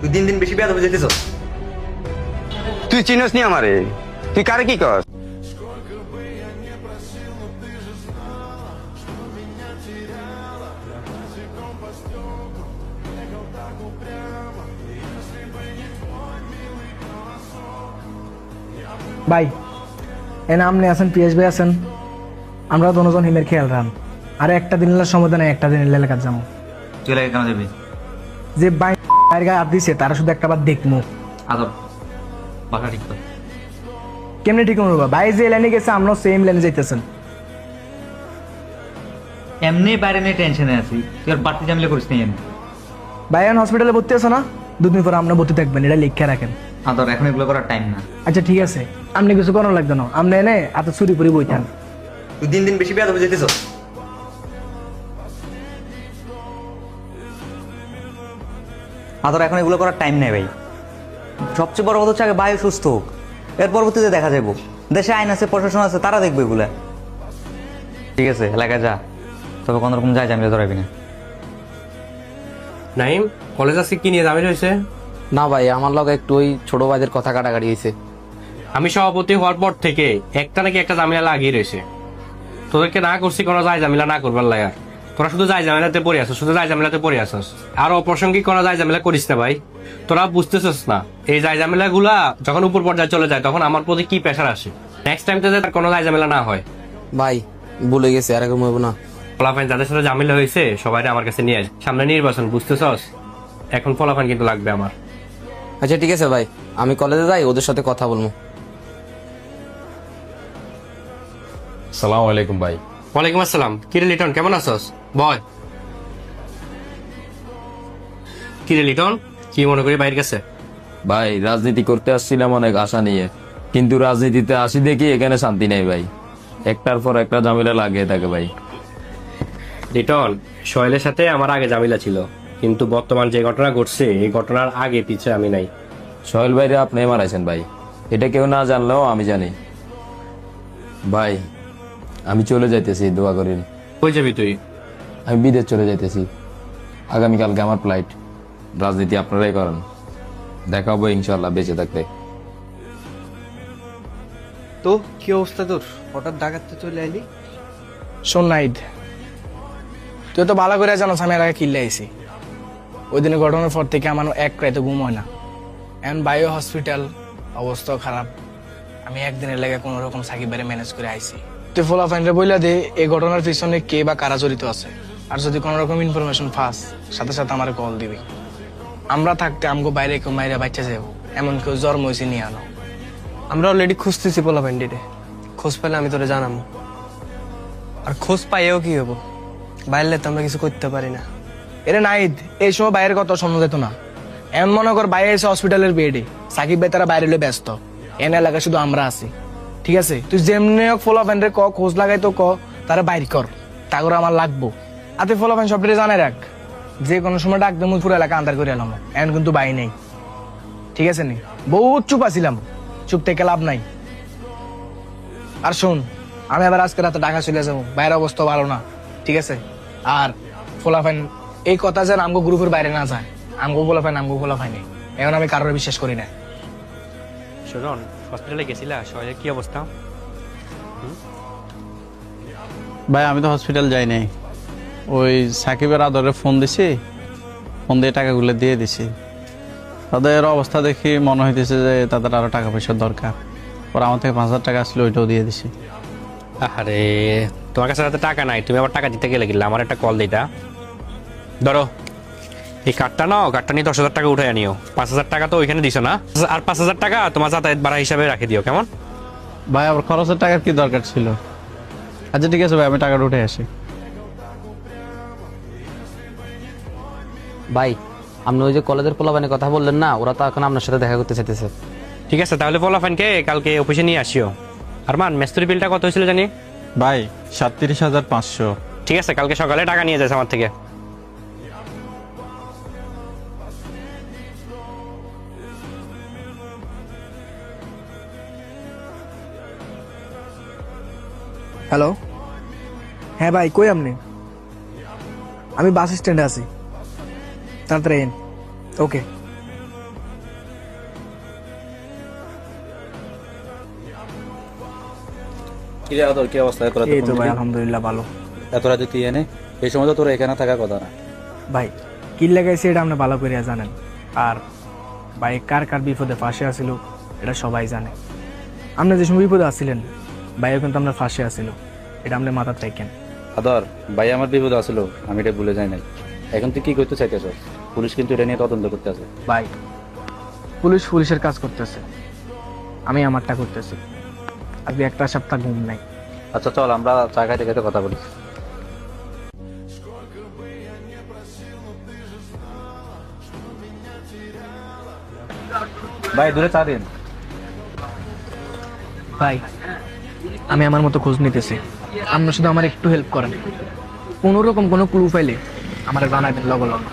তুই দিন দিন বেশি বেয়াদব যেতেছ। তুই চিনস নি আমারে? তুই কারে কি কর? ভাই এ নাম নিয়ে আছেন, পিএস ভাই আছেন, আমরা দুজন হিমের খেয়াল রান। আর একটা দিনের সমাধান একটা দিনের এলাকার যাবো। তুই লাগে কেন যাবি? যে বাইরের গায়ে হাত দিছে তারা শুধু একটা বার দেখবো। আদব বাসা ঠিক কর। কেমনি ঠিক অনুভব? ভাই যে লাইনে গেছে আমরাও সেম লাইনে যাইতেছেন। এমনি বাইরে নিয়ে টেনশনে আছি, তুই আর বাড়তি ঝামেলা করিস না। এমনি ভাই এখন হসপিটালে ভর্তি আছে না? দুদিন পর আমরা ভর্তি থাকবেন, এটা লিখে রাখেন। আদর এখন এগুলো করার টাইম না। আচ্ছা ঠিক আছে, আপনি কিছু করানো লাগবে না, আপনি এনে এত চুরি পুরি বইতেন। তুই দিন দিন বেশি বেয়াদব যেতেছ। আদর এখন এগুলো করার টাইম নেই ভাই। সবচেয়ে বড় কথা হচ্ছে আগে বায়ু সুস্থ হোক, এর পরবর্তীতে দেখা যাবো। দেশে আইন আছে, প্রশাসন আছে, তারা দেখবে এগুলা। ঠিক আছে এলাকায় যা, তবে কোনো রকম যায় ঝামেলা ধরাবি না। নাইম, কলেজ আজকে কি নিয়ে ঝামেলা হয়েছে? না ভাই, আমার লগে একটু ওই ছোট ভাইদের কথা কাটাকাটি হয়েছে। আমি সভাপতি হওয়ার পর থেকে একটা নাকি একটা ঝামেলা লাগিয়ে রয়েছে। তোদেরকে না করছি কোনো যায় ঝামেলা না করবার লাগে। তোরা শুধু যায় ঝামেলাতে পড়ে আসছ, শুধু যায় ঝামেলাতে পড়ে আসছ। আর অপ্রাসঙ্গিক কোনো যায় ঝামেলা করিস না ভাই। তোরা বুঝতেছস না এই যায় ঝামেলা গুলা যখন উপর পর্যায়ে চলে যায় তখন আমার প্রতি কি প্রেশার আসে। নেক্সট টাইম যাতে কোনো যায় ঝামেলা না হয়। ভাই ভুলে গেছে, আর এরকম হইব না। ফলাফাইন যাদের সাথে ঝামেলা হয়েছে সবাই আমার কাছে নিয়ে আস। সামনে নির্বাচন, বুঝতেছস? এখন ফলাফাইন কিন্তু লাগবে আমার। আচ্ছা ঠিক আছে ভাই, আমি কলেজে যাই, ওদের সাথে কথা বলবো। সালাম আলাইকুম ভাই। ওয়ালাইকুম আসসালাম। কিরে লিটন, কেমন আছস? বয়। কিরে লিটন, কি মনে করি বাইরের কাছে? ভাই রাজনীতি করতে আসছিলাম অনেক আশা নিয়ে, কিন্তু রাজনীতিতে আসি দেখি এখানে শান্তি নেই ভাই। একটার পর একটা ঝামেলা লাগিয়ে থাকে ভাই। লিটন, সোহেলের সাথে আমার আগে ঝামেলা ছিল, কিন্তু বর্তমান যে ঘটনা ঘটছে এই ঘটনার আগে পিছে আমি নাই। সোহেল ভাইরে আপনি মারাইছেন ভাই, এটা কেউ না জানলেও আমি জানি। ভাই আমি চলে যাইতেছি, দোয়া করেন। কই যাবি তুই? আমি বিদেশ চলে যাইতেছি, আগামীকালকে আমার ফ্লাইট। রাজনীতি আপনারাই করেন, দেখা হবো ইনশাল্লাহ বেঁচে থাকতে। তো কি অবস্থা তোর? হঠাৎ ঢাকাতে চলে আইলি? শোন নাইদ, তুই তো ভালো করে জানো আমি এর আগে কিল্লে আইছি। ওই দিনের ঘটনার পর থেকে আমার এক রাতে ঘুম হয় না। এখন বায়ো হসপিটাল, অবস্থাও খারাপ। আমি একদিনের লেগে কোনো রকম সাকিব বাইরে ম্যানেজ করে আইছি। তুই ফোলা ফাইনরে বইলা দে এই ঘটনার পিছনে কে বা কারা জড়িত আছে। আর যদি কোনো রকম ইনফরমেশন পাস, সাথে সাথে আমার কল দিবি। আমরা থাকতে আমগো বাইরে কেউ মাইরে বাচ্চা যাবো, এমন কেউ জ্বর মইছে নিয়ে আনো। আমরা অলরেডি খুঁজতেছি পোলা প্যান্ডিটে, খোঁজ পেলে আমি তোরে জানাবো। আর খোঁজ পাইয়েও কি হবো, বাইরে তো আমরা কিছু করতে পারি না। এরে নাইদ, এই সময় বাইরের কথা শোনা যেত না। এমন মনে কর বাইরে এসে হসপিটালের বেডে সাকিব ভাই তারা বাইরে ব্যস্ত, এন এলাকায় শুধু আমরা আছি। ঠিক আছে, তুই যেমনি ফোলা ফ্যান্ডে ক খোঁজ লাগাই তো ক, তারা বাইর কর, তা করে আমার লাগবো। আতে ফোলা ফ্যান সবটাই জানাই রাখ, যে কোনো সময় ডাক দেবো পুরো এলাকা আন্দার করে এলাম। এখন কিন্তু বাই নেই, ঠিক আছে নি? বহুত চুপ আছিলাম, চুপ থেকে লাভ নাই। আর শোন, আমি আবার আজকে রাতে ঢাকা চলে যাবো, বাইরের অবস্থা ভালো না, ঠিক আছে? আর ফোলাফাইন এই কথা যেন আমগো গ্রুপের বাইরে না যায়। আমগো ফোলাফাইন আমগো ফোলাফাইনে, এখন আমি কারোর বিশ্বাস করি না। সুজন, হসপিটালে গেছিলা? সোহেলের কি অবস্থা? ভাই আমি তো হসপিটাল যাই নাই, ওই সাকিবের আদরে ফোন দিছি, ফোন দিয়ে টাকাগুলো দিয়ে দিছি। তাদের অবস্থা দেখি মনে হইতেছে যে তাদের আরো টাকা পয়সার দরকার। ওরা আমার থেকে 5,000 টাকা আসলে ওইটাও দিয়ে দিছি। আরে তোমার কাছে হাতে টাকা নাই, তুমি আবার টাকা দিতে গেলে গেলে আমার একটা কল দিতা। ধরো এই কার্ডটা নাও, কার্ডটা নিয়ে 10,000 টাকা উঠে আনিও। 5,000 টাকা তো ওইখানে দিছো না, আর 5,000 টাকা তোমার যাতায়াত ভাড়া হিসাবে রাখে দিও, কেমন? ভাই আবার খরচের টাকার কি দরকার ছিল? আচ্ছা ঠিক আছে ভাই, আমি টাকাটা উঠে আসি। ভাই আপনি ওই যে কলেজের পোলাপানের কথা বললেন না, ওরা তো এখন আপনার সাথে দেখা করতে চাইতেছে। ঠিক আছে, তাহলে ফলাফানকে কালকে অফিসে নিয়ে আসিও। আর মান মেস্তুরি বিলটা কত হয়েছিল জানি? ভাই 37,500। ঠিক আছে, কালকে সকালে টাকা নিয়ে যাস আমার থেকে। হ্যালো, হ্যাঁ ভাই কই আপনি? আমি বাস স্ট্যান্ডে আছি, তাড়াতাড়ি এন। ওকে। কি রে আদর, কি অবস্থা? এত রাতে এই ফোন তো ভাই দিলি? আলহামদুলিল্লাহ ভালো। এত রাতে তুই এনে, এই সময় তো তোর এখানে থাকার কথা না। ভাই কি লাগাইছে এটা আপনি ভালো করে জানেন, আর ভাই কার কার বিপদে ফাঁসে আসিল এটা সবাই জানে। আপনি যে সময় বিপদে আসছিলেন ভাইও কিন্তু আপনার ফাঁসে আসিল, এটা আপনি মাথা রাখেন। আদর, ভাই আমার বিপদ আসলো, আমি এটা ভুলে যাই নাই। এখন তুই কি করতে চাইতেছ? পুলিশ কিন্তু এটা নিয়ে তদন্ত করতে আছে। ভাই পুলিশ পুলিশের কাজ করতেছে, আমি আমারটা করতেছি। আজকে একটা সপ্তাহ ঘুম নাই। আচ্ছা চল, আমরা চা খাইতে খাইতে কথা বলি। ভাই দূরে চা দিন। ভাই আমি আমার মতো খোঁজ নিতেছি, আপনি শুধু আমার একটু হেল্প করেন। কোনো রকম কোনো ক্লু পাইলে আমার জানাবেন লগ লগ।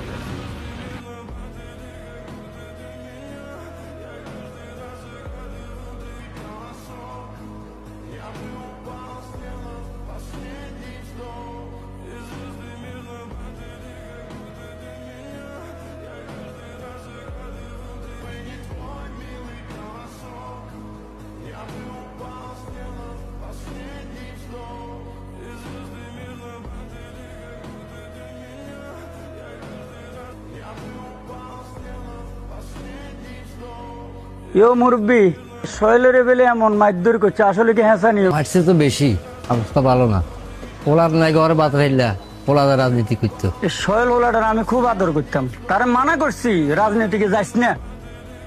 ইয়ো মুরব্বী, শৈলের বেলে এমন মারধর করছে, আসলে কি হ্যাঁ নিয়ে মারছে তো বেশি, অবস্থা ভালো না। পোলার নাই ঘরে বাদ রাইলা, পোলাদের রাজনীতি করতো। শৈল ওলাটার আমি খুব আদর করতাম, তারে মানা করছি রাজনীতিকে যাইস না,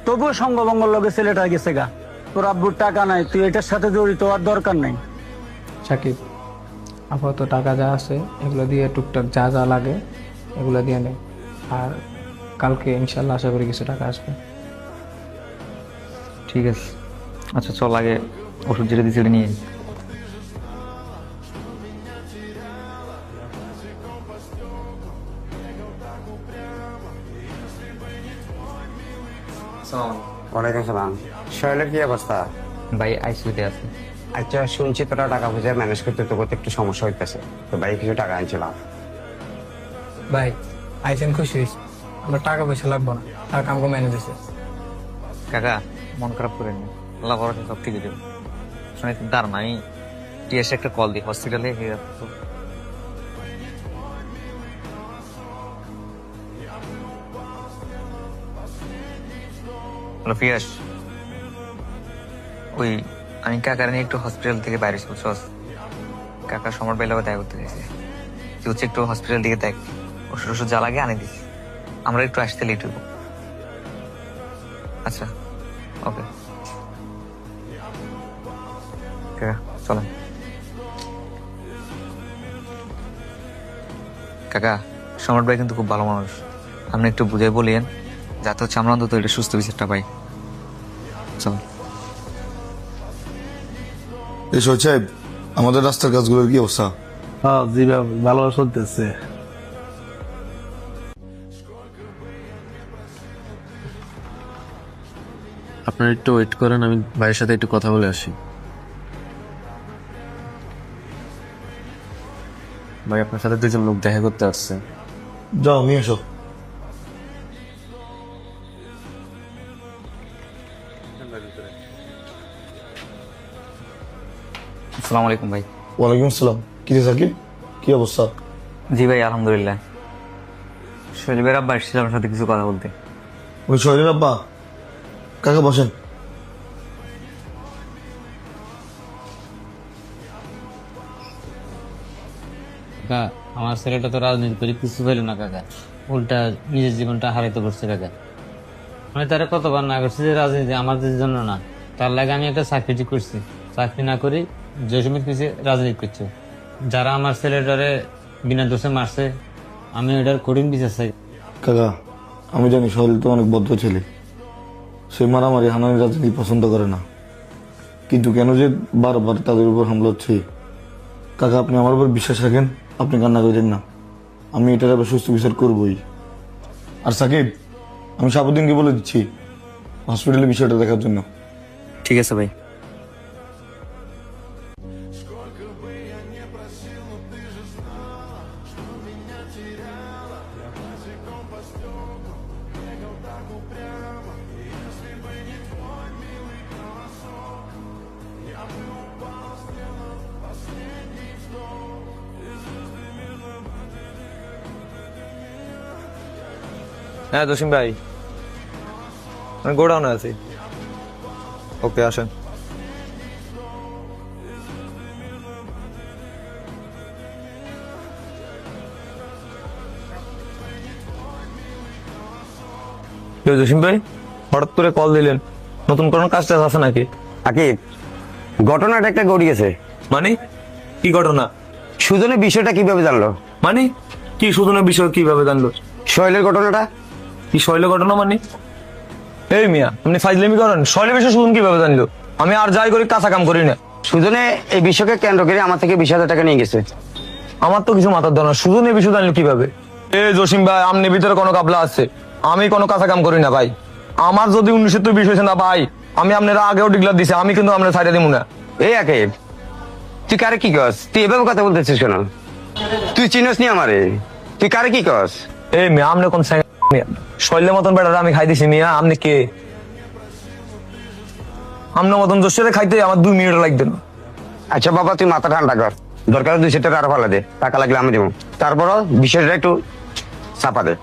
তবুও সঙ্গবঙ্গর লগে ছেলেটা গেছে গা। তোর আব্বুর টাকা নাই, তুই এটার সাথে জড়িত আর দরকার নাই। সাকিব আপাতত টাকা যা আছে এগুলো দিয়ে টুকটাক যা যা লাগে এগুলো দিয়ে নেই, আর কালকে ইনশাল্লাহ আশা করি কিছু টাকা আসবে। ঠিক আছে, আচ্ছা চল আগে ওষুধ যেটা দিয়েছি নিয়ে আই। ওয়ালাইকুম সালাম। শৈলের কি অবস্থা? ভাই আইসিইউতে আছে। আচ্ছা শুনছি তোরা টাকা পয়সা ম্যানেজ করতে তো করতে একটু সমস্যা হইতেছে, তো ভাই কিছু টাকা আনছিলাম। ভাই আইসেন খুশি হয়েছি, আমরা টাকা পয়সা লাগবো না, আর কামকে ম্যানেজ হয়েছে। কাকা মন খারাপ করেন না, আল্লাহ ভরসা সব ঠিক হয়ে যাবে। শুনে দাঁড়ান, আমি টিএসে একটা কল দিই হসপিটালে। হ্যালো পিয়াস, ওই আমি কাকার নিয়ে একটু হসপিটাল থেকে বাইরে বুঝছস। কাকা সমর বেলাও দেখা করতে গেছে, তুই হচ্ছে একটু হসপিটাল দিকে দেখ, ওষুধ ওষুধ যা লাগে আনে দিস, আমরা একটু আসতে লেট হইব। আচ্ছা ওকে কাকা চলেন। কাকা সমর ভাই কিন্তু খুব ভালো মানুষ, আপনি একটু বুঝাই বলিয়েন যাতে হচ্ছে আমরা অন্তত এটা সুস্থ বিচারটা পাই। চল। এই শহীদ সাহেব, আমাদের রাস্তার কাজগুলোর কি অবস্থা? হ্যাঁ জি ভালো চলতেছে। আপনারা একটু ওয়েট করেন, আমি ভাইয়ের সাথে একটু কথা বলে আসি। ভাই আপনার সাথে দুজন লোক দেখা করতে আসছে। যাও নিয়ে এসো। আসসালামু আলাইকুম ভাই। ওয়ালাইকুম আসসালাম। কি রে সাকিব, কি অবস্থা? জি ভাই আলহামদুলিল্লাহ। শৈলের আব্বা এসেছিল আমার সাথে কিছু কথা বলতে। ওই শহীদের আব্বা? কাকা বসেন। কাকা আমার ছেলেটা তো রাজনীতি করে কিছু পেল না কাকা, উল্টা নিজের জীবনটা হারাইতে পারছে কাকা। আমি তারা কতবার না করছি যে রাজনীতি আমাদের জন্য না, তার লাগে আমি একটা চাকরি করছি, চাকরি না করি যে সময় কিছু রাজনীতি করছে। যারা আমার ছেলেটারে বিনা দোষে মারছে আমি ওটার কঠিন বিচার চাই। কাকা আমি জানি শহীদ তো অনেক ভদ্র ছেলে, সে মারামারি হানানি রাজনীতি পছন্দ করে না, কিন্তু কেন যে বারবার তাদের উপর হামলা হচ্ছে। কাকা আপনি আমার উপর বিশ্বাস রাখেন, আপনি কান্না করেন না, আমি এটার আবার সুস্থ বিচার করবই। আর সাকিব আমি সাবুদ্দিনকে বলে দিচ্ছি হসপিটালে বিষয়টা দেখার জন্য। ঠিক আছে ভাই। হ্যাঁ জসিম ভাই, আমি গোডাউনে আছি। ওকে, আসেন। জসিম ভাই, হঠাৎ করে কল দিলেন, নতুন কোনো কাজ টাজ আছে নাকি? আকিব, ঘটনাটা একটা গড়িয়েছে। মানে কি ঘটনা? সুজনের বিষয়টা কিভাবে জানলো? মানে কি সুজনের বিষয় কিভাবে জানলো? শৈলের ঘটনাটা। কি শৈলের ঘটনা মানে? এই মিয়া, আপনি ফাইজলামি করেন। শৈলের বিষয় সুজন কিভাবে জানলো? আমি আর যাই করি কাঁচা কাম করি না। সুজনে এই বিষয়কে কেন্দ্র করে আমার থেকে 20,000 টাকা নিয়ে গেছে। আমার তো কিছু মাথার দাও না, সুজন এই বিষয় জানলো কিভাবে? এ জসিম ভাই, আমনি ভিতরে কোনো কাবলা আছে? আমি কোনো কাঁচা কাম করি না ভাই। আমার যদি 19 বিষয় না ভাই, আমি আপনারা আগেও ডিক্লার দিছি, আমি কিন্তু আপনার সাইডে দিব না। এই আকিব, তুই কারে কি কস? তুই এভাবে কথা বলতেছিস কেন? তুই চিনস নি আমারে? তুই কারে কি কস? এই মিয়া, আপনি কোন শৈলের মতন বেটারা আমি খাই দিছি মিয়া? আপনি কে? আপনার মতন জোশের খাইতে আমার 2 মিনিট লাগবে না। আচ্ছা বাবা, তুই মাথা ঠান্ডা কর। দরকার 200 টাকা আরো ফালা দে, টাকা লাগলে আমি দেবো। তারপরও বিষয়টা একটু চাপা দে।